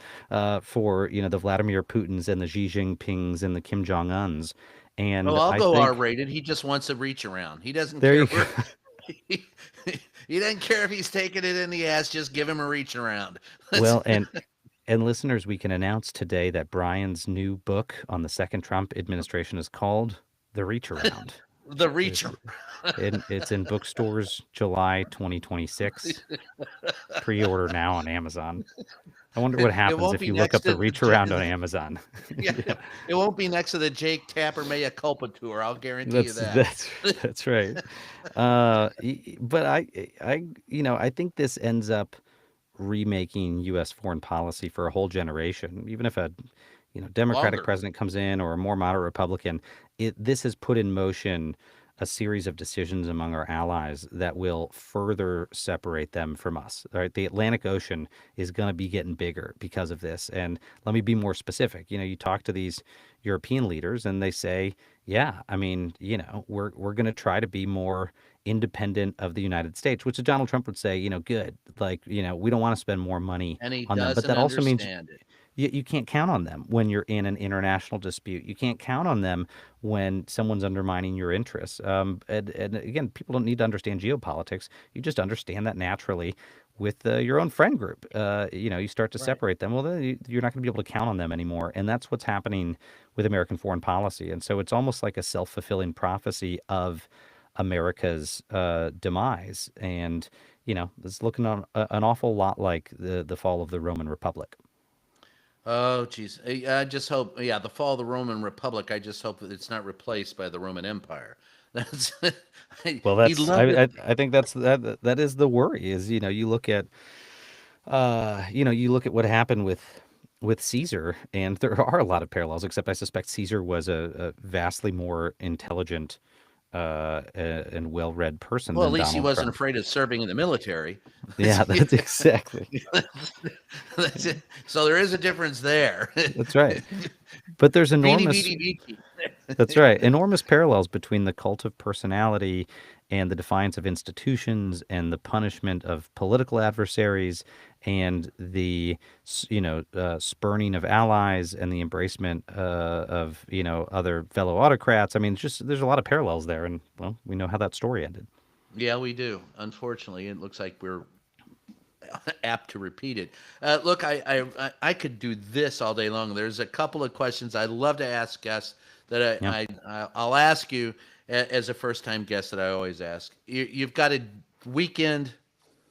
for, the Vladimir Putins and the Xi Jinpings and the Kim Jong Uns. Oh, And I'll I go think R-rated. He just wants a reach around. He doesn't there care you go. where he, he doesn't care if he's taking it in the ass. Just give him a reach around. Let's, Well, and listeners, we can announce today that Brian's new book on the second Trump administration is called The Reach Around. the reach It's around. it's in bookstores July 2026. Pre-order now on Amazon. I wonder what It happens won't if be you look next up to The the Reach Around on Amazon. yeah, Yeah, it won't be next to the Jake Tapper Mea Culpa tour. I'll guarantee you that's that. that's that's right. But I think this ends up remaking U.S. foreign policy for a whole generation. Even if a Democratic Longer. president comes in or a more moderate Republican, this has put in motion a series of decisions among our allies that will further separate them from us. All right, the Atlantic Ocean is going to be getting bigger because of this. And let me be more specific. You talk to these European leaders, and they say, "Yeah, I mean, we're going to try to be more independent of the United States," which Donald Trump would say, good. Like, we don't want to spend more money And he on them, but doesn't that also means understand it. you can't count on them when you're in an international dispute. You can't count on them when someone's undermining your interests. And again, people don't need to understand geopolitics. You just understand that naturally with your own friend group. You start to Right. separate them. Well, then you're not going to be able to count on them anymore. And that's what's happening with American foreign policy. And so it's almost like a self-fulfilling prophecy of America's demise. And, it's looking on an awful lot like the fall of the Roman Republic. Oh, geez. I just hope, yeah, the fall of the Roman Republic. I just hope that it's not replaced by the Roman Empire. That's Well, he that's loved it. I think that is the worry is you look at you look at what happened with with Caesar, and there are a lot of parallels, except I suspect Caesar was a vastly more intelligent and well-read person Well, at than least he Donald wasn't Trump. afraid of serving in the military. Yeah, that's exactly. That's it. So there is a difference there. That's right. But there's Beanie enormous beanie beanie. That's right. Enormous parallels between the cult of personality and the defiance of institutions and the punishment of political adversaries and the spurning of allies and the embracement of other fellow autocrats. I mean, just there's a lot of parallels there, and well, we know how that story ended. Yeah, we do. Unfortunately, it looks like we're apt to repeat it. Look, I could do this all day long. There's a couple of questions I'd love to ask guests that Yeah. I'll ask you as a first time guest that I always ask. You've got a weekend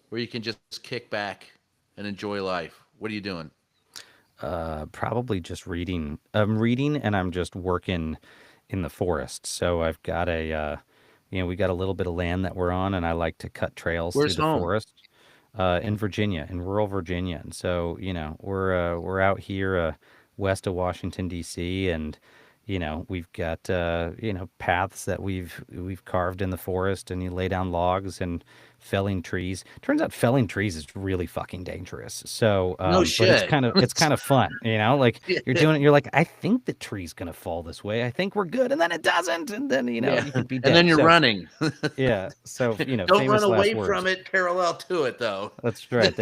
where you can just kick back and enjoy life. What are you doing? Probably just reading. I'm reading and I'm just working in the forest. So I've got we got a little bit of land that we're on, and I like to cut trails through Where's the home? forest in Virginia, in rural Virginia. And so, we're out here west of Washington D.C. and we've got paths that we've carved in the forest, and you lay down logs and felling trees. Turns out felling trees is really fucking dangerous. So, No but shit. it's kind of fun, like you're Yeah. doing it. You're like, I think the tree's gonna fall this way. I think we're good, and then it doesn't, and then Yeah. you could be And then dead. you're So running. yeah, so Don't run famous last away words. from it parallel to it, though. That's right.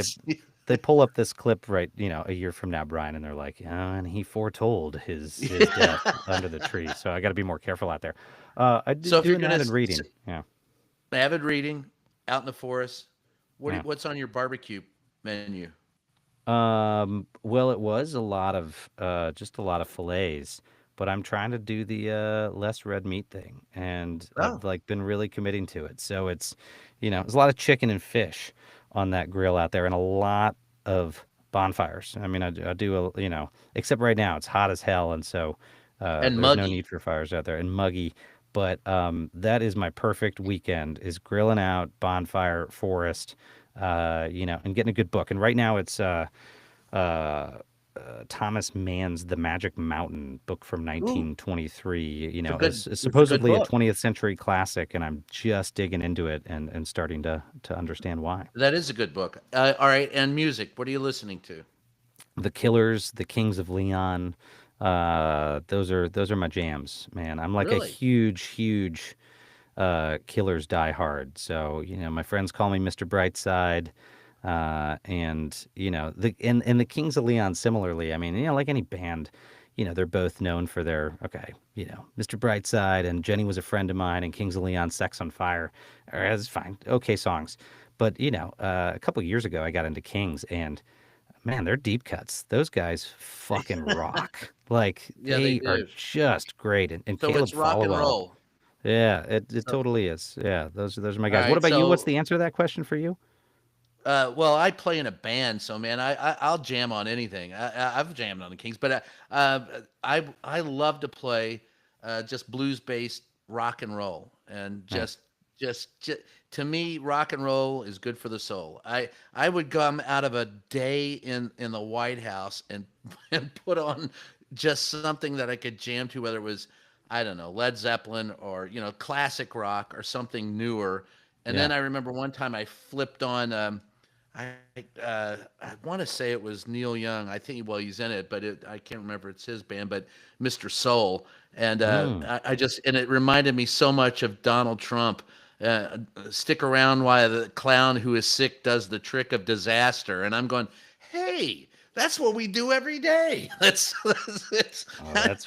They pull up this clip right, a year from now, Brian, and they're like, and he foretold his death Yeah. under the tree. So I got to be more careful out there. I So did if you're doing gonna that and reading. Yeah, avid reading out in the forest, yeah. what's on your barbecue menu? Well, it was a lot of just a lot of fillets, but I'm trying to do the less red meat thing, and I've Oh, like been really committing to it. So it's, there's a lot of chicken and fish on that grill out there, and a lot of bonfires. I mean, I do except right now it's hot as hell, and so and there's no muggy. need for fires out there and muggy. But that is my perfect weekend: is grilling out, bonfire, forest, and getting a good book. And right now it's uh, Thomas Mann's The Magic Mountain book from Ooh, 1923. It's it's a good supposedly a book. 20th century classic, and I'm just digging into it and starting to understand why. That is a good book. All right, and music. What are you listening to? The Killers, The Kings of Leon, those are my jams, man. I'm like a Really? huge Killers die hard. So, my friends call me Mr. Brightside. And the Kings of Leon similarly. I mean, like any band, they're both known for their okay, Mr. Brightside and Jenny Was a Friend of Mine and Kings of Leon, Sex on Fire. It's fine, okay songs. But a couple years ago, I got into Kings, and man, they're deep cuts. Those guys fucking rock. Like Yeah, they they are do. just great. And So Caleb it's rock and Followell. roll. Yeah, it So, totally is. Yeah, those are my all guys. What right. about you? What's the answer to that question for you? Well, I play in a band, so man, I'll jam on anything. I've jammed on the Kings, but I love to play just blues based rock and roll, and Nice. just to me, rock and roll is good for the soul. I would come out of a day in the White House and and put on just something that I could jam to, whether it was I don't know Led Zeppelin or classic rock or something newer. And Yeah. then I remember one time I flipped on. I I want to say it was Neil Young. I think well he's in it, but I can't remember it's his band. But Mr. Soul, and Mm. I just and it reminded me so much of Donald Trump. Stick around while the clown who is sick does the trick of disaster, and I'm going, hey. That's what we do every day. Oh, that's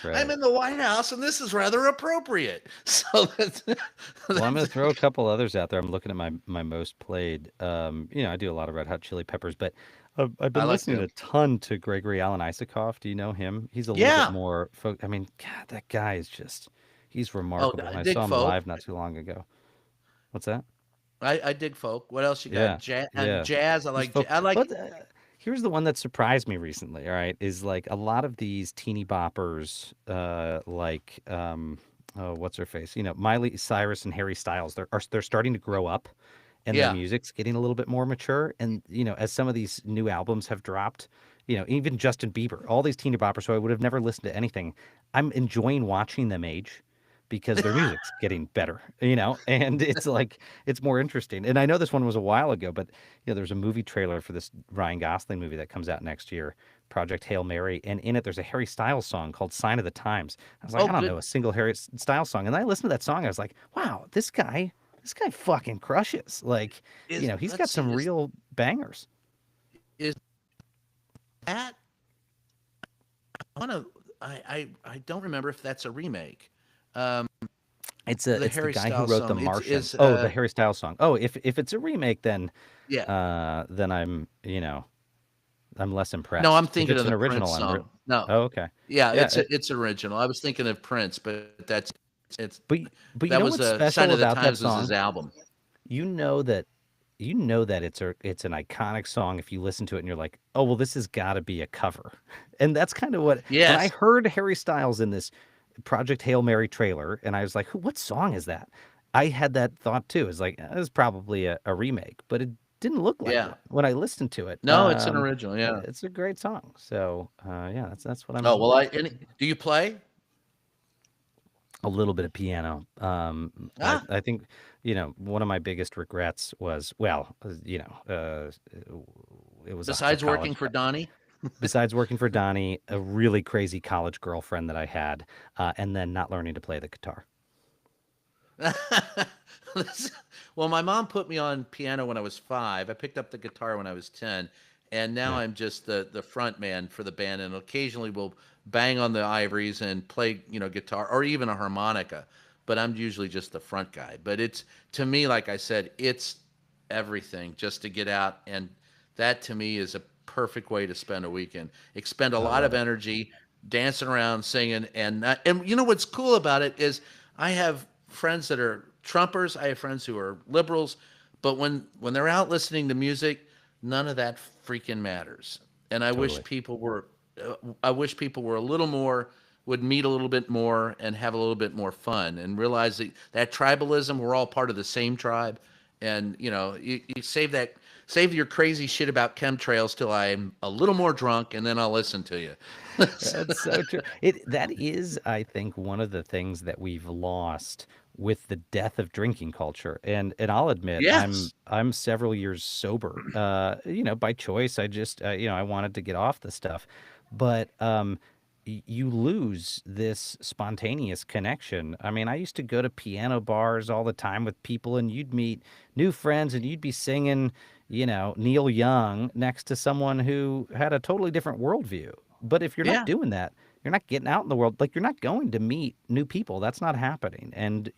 I'm right. in the White House, and this is rather appropriate. So Well, I'm going that's to throw a couple others out there. I'm looking at my most played. I do a lot of Red Hot Chili Peppers, but I've I been like listening them. a ton to Gregory Alan Isakov. Do you know him? He's a little bit Yeah. more I mean, God, that guy is just he's Oh, remarkable. And I I dig saw him folk. live not too long ago. What's that? I dig folk. What else you got? Yeah, yeah. Jazz. I He's like. folk. I like. But here's the one that surprised me recently. All right, is like a lot of these teeny boppers, like oh, what's her face? Miley Cyrus and Harry Styles. They're starting to grow up, and their Yeah. music's getting a little bit more mature. And as some of these new albums have dropped, even Justin Bieber, all these teeny boppers who I would have never listened to anything. I'm enjoying watching them age because their music's getting better, and it's like it's more interesting. And I know this one was a while ago, but there's a movie trailer for this Ryan Gosling movie that comes out next year, Project Hail Mary, and in it there's a Harry Styles song called "Sign of the Times." I was like, Oh, I don't good. know a single Harry Styles song, and I listened to that song. I was like, wow, this guy fucking crushes. Like, he's Let's got see, some real bangers. is that I want to I don't remember if that's a remake. Um, the It's the Harry guy who Styles wrote The song. It's Martian. is Oh, the Harry Styles song. Oh, if it's a remake, yeah. then I'm less No, I'm impressed. If thinking it's of an the original, Prince song. No, oh, okay. yeah, Yeah, it's original. I was thinking of Prince, but it's but you that know was what's a Sign special of the about that Times was his song? album. You know that it's an iconic song if you listen to it and you're like, "Oh, well this has got to be a cover." And that's kind of when I Yes. heard Harry Styles in this Project Hail Mary trailer and I was like, What song is that?" I had that thought too. It's like, it's probably a remake, but it didn't look like Yeah. one when I listened to it. No, it's an original. Yeah. It's a great song. So, yeah, that's what Oh I'm well. Do you play? a little bit of piano. Ah, I think, one of my biggest regrets was, well, it was a besides working college. for Donnie. Besides working for Donnie, a really crazy college girlfriend that I had, and then not learning to play the guitar. Well, my mom put me on piano when I was 5. I picked up the guitar when I was 10, and now Yeah, I'm just the front man for the band, and occasionally we'll bang on the ivories and play, guitar or even a harmonica. But I'm usually just the front guy. But it's to me, like I said, it's everything just to get out, and that to me is a perfect way to spend a weekend. Expend a I lot of love it. energy dancing around, singing, and you know what's cool about it is I have friends that are Trumpers. I have friends who are liberals, but when they're out listening to music, none of that freaking matters. And Totally. I wish people were a little more would meet a little bit more and have a little bit more fun and realize that tribalism, we're all part of the same tribe, and you save your crazy shit about chemtrails till I'm a little more drunk, and then I'll listen to you. That's so true. That is, I think, one of the things that we've lost with the death of drinking culture. And I'll admit, Yes. I'm several years sober. By choice. I just I wanted to get off the stuff, but you lose this spontaneous connection. I mean, I used to go to piano bars all the time with people, and you'd meet new friends, and you'd be singing, Neil Young next to someone who had a totally different worldview. But if you're not Yeah. doing that, you're not getting out in the world. Like, you're not going to meet new people. That's not happening. And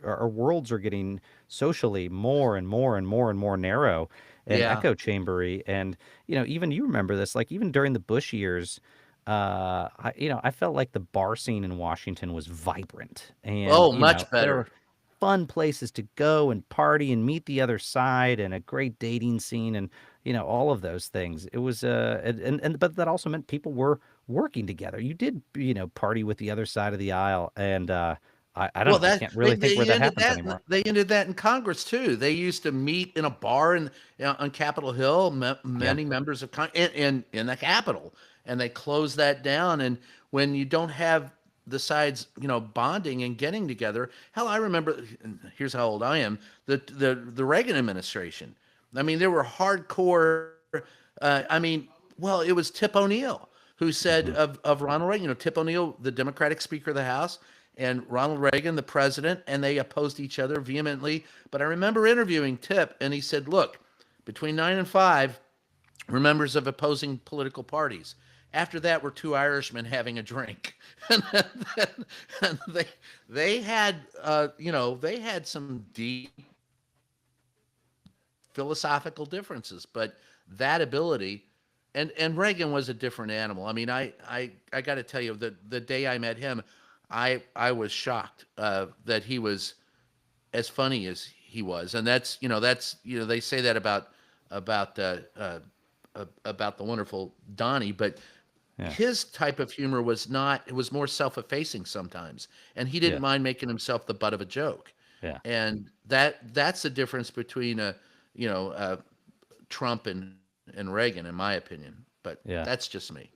our worlds are getting socially more and more and more and more narrow and Yeah. echo chambery. And even you remember this, like even during the Bush years, I felt like the bar scene in Washington was vibrant, and Oh, much there were better. fun places to go and party and meet the other side, and a great dating scene, and all of those things. It was but that also meant people were working together. You did party with the other side of the aisle, and I don't Well, know. I that can't really think where that happens in anymore. they ended that in Congress too. They used to meet in a bar on Capitol Hill, Yeah, many members of in the Capitol, and they closed that down. And when you don't have the sides, bonding and getting together, hell, I remember. And here's how old I am. The Reagan administration. I mean, there were hardcore. I mean, well, it was Tip O'Neill who said hmm of Ronald Reagan, Tip O'Neill, the Democratic Speaker of the House, and Ronald Reagan, the president, and they opposed each other vehemently. But I remember interviewing Tip, and he said, look, between 9 and 5, we're members of opposing political parties. After that, we're two Irishmen having a drink, and they had they had some deep philosophical differences, but that ability, and Reagan was a different animal. I mean, I got to tell you, the day I met him, I was shocked that he was as funny as he was, and that's they say that about uh, uh, about the wonderful Donnie, but yeah, his type of humor was not. It was more self-effacing sometimes, and he didn't yeah, mind making himself the butt of a joke. yeah. And that's the difference between a Trump and Reagan, in my opinion. but Yeah, that's just me.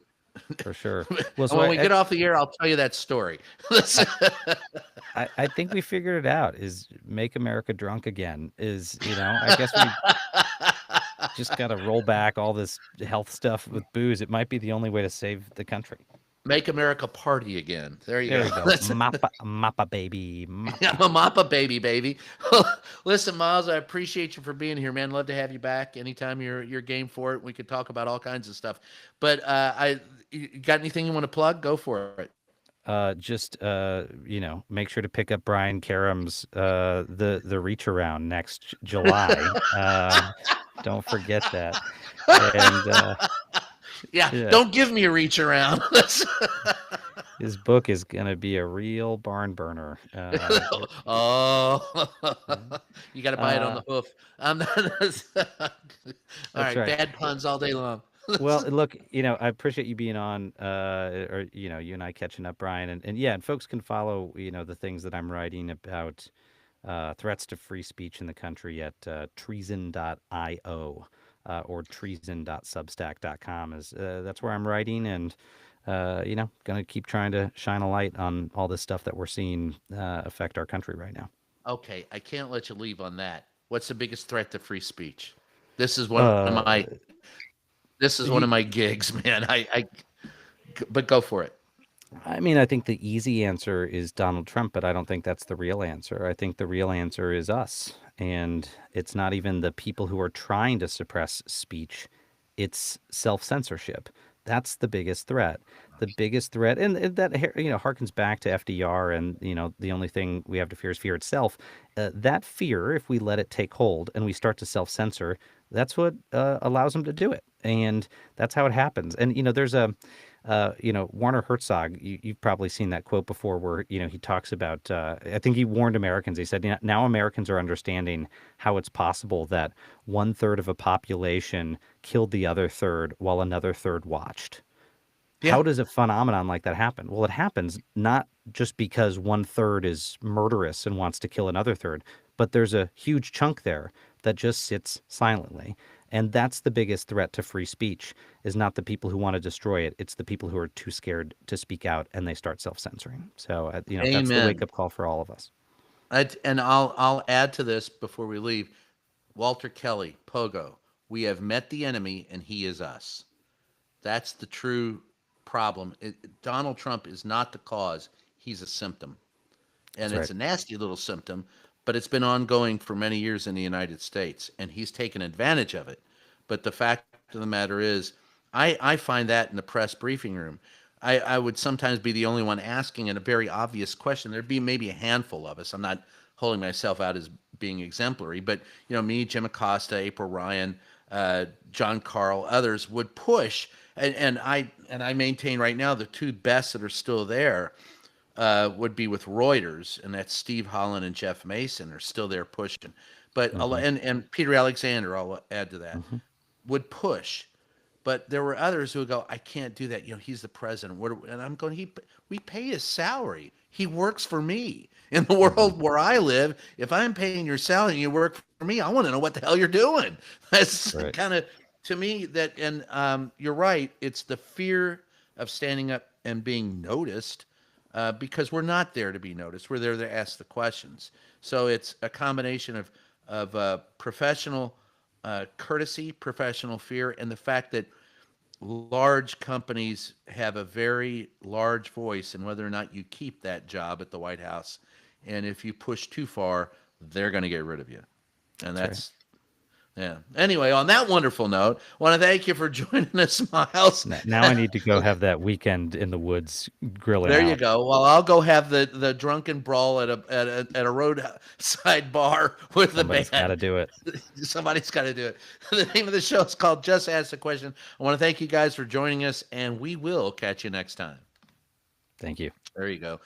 for sure. Well, And so when we get off the air, I'll tell you that story. I, I think we figured it out. Is make America drunk again. I guess we just got to roll back all this health stuff with booze. It might be the only way to save the country. Make America party again. There you There go. you go. That's Mappa baby. I'm Mappa. a Mappa baby. Listen, Miles, I appreciate you for being here, man. Love to have you back anytime you're game for it. We could talk about all kinds of stuff. But you got anything you want to plug? Go for it. Just make sure to pick up Brian Karem's the reach around next July. Don't forget that. And Yeah, yeah, don't give me a reach around. his book is gonna be a real barn burner. Oh, Yeah. you got to buy it on Uh, the hoof. I'm not, all that's right, right. bad puns all day long. Well, look, I appreciate you being on, or you and I catching up, Brian, and yeah, and folks can follow, the things that I'm writing about threats to free speech in the country at treason.io or treason.substack.com is that's where I'm writing, and gonna keep trying to shine a light on all this stuff that we're seeing affect our country right now. Okay, I can't let you leave on that. What's the biggest threat to free speech? This is one of Uh, my this is one of he, my gigs, man. But go for it. I mean, I think the easy answer is Donald Trump, but I don't think that's the real answer. I think the real answer is us. And it's not even the people who are trying to suppress speech, it's self censorship. That's the biggest threat. The biggest threat, and that harkens back to FDR, and the only thing we have to fear is fear itself. That fear, if we let it take hold and we start to self-censor, that's what allows them to do it, and that's how it happens. And there's a Warner Herzog, you've probably seen that quote before where, he talks about, I think he warned Americans. He said, now Americans are understanding how it's possible that 1/3 of a population killed the other third while another third watched. Yeah. How does a phenomenon like that happen? Well, it happens not just because 1/3 is murderous and wants to kill another third, but there's a huge chunk there that just sits silently. And that's the biggest threat to free speech, is not the people who want to destroy it. It's the people who are too scared to speak out and they start self-censoring. So, that's the Amen. wake-up call for all of us. And I'll add to this before we leave. Walter Kelly, Pogo. We have met the enemy, and he is us. That's the true problem. Donald Trump is not the cause; he's a symptom, and That's it's right. a nasty little symptom. But it's been ongoing for many years in the United States, and he's taken advantage of it. But the fact of the matter is, I find that in the press briefing room. I would sometimes be the only one asking a very obvious question. There'd be maybe a handful of us. I'm not holding myself out as being exemplary, but me, Jim Acosta, April Ryan, John Carl, others would push, and I maintain right now the two best that are still there would be with Reuters, and that's Steve Holland and Jeff Mason are still there pushing. But Hmm. and Peter Alexander, I'll add to that, Hmm. would push. But there were others who would go, I can't do that. He's the president. And I'm going, we pay his salary. He works for me. In the Hmm. world where I live, if I'm paying your salary and you work for me, I want to know what the hell you're doing. That's Right. kind of, to me, and you're right. It's the fear of standing up and being noticed because we're not there to be noticed. We're there to ask the questions. So it's a combination of professional courtesy, professional fear, and the fact that large companies have a very large voice in whether or not you keep that job at the White House. And if you push too far, they're going to get rid of you. And That's right. that's, yeah. Anyway, on that wonderful note, I want to thank you for joining us, Miles. Now I need to go have that weekend in the woods grilling There you out. go. Well, I'll go have the drunken brawl at a roadside bar with the Somebody's got to band. do it. Somebody's got to do it. The name of the show is called Just Ask the Question. I want to thank you guys for joining us, and we will catch you next time. Thank you. There you go.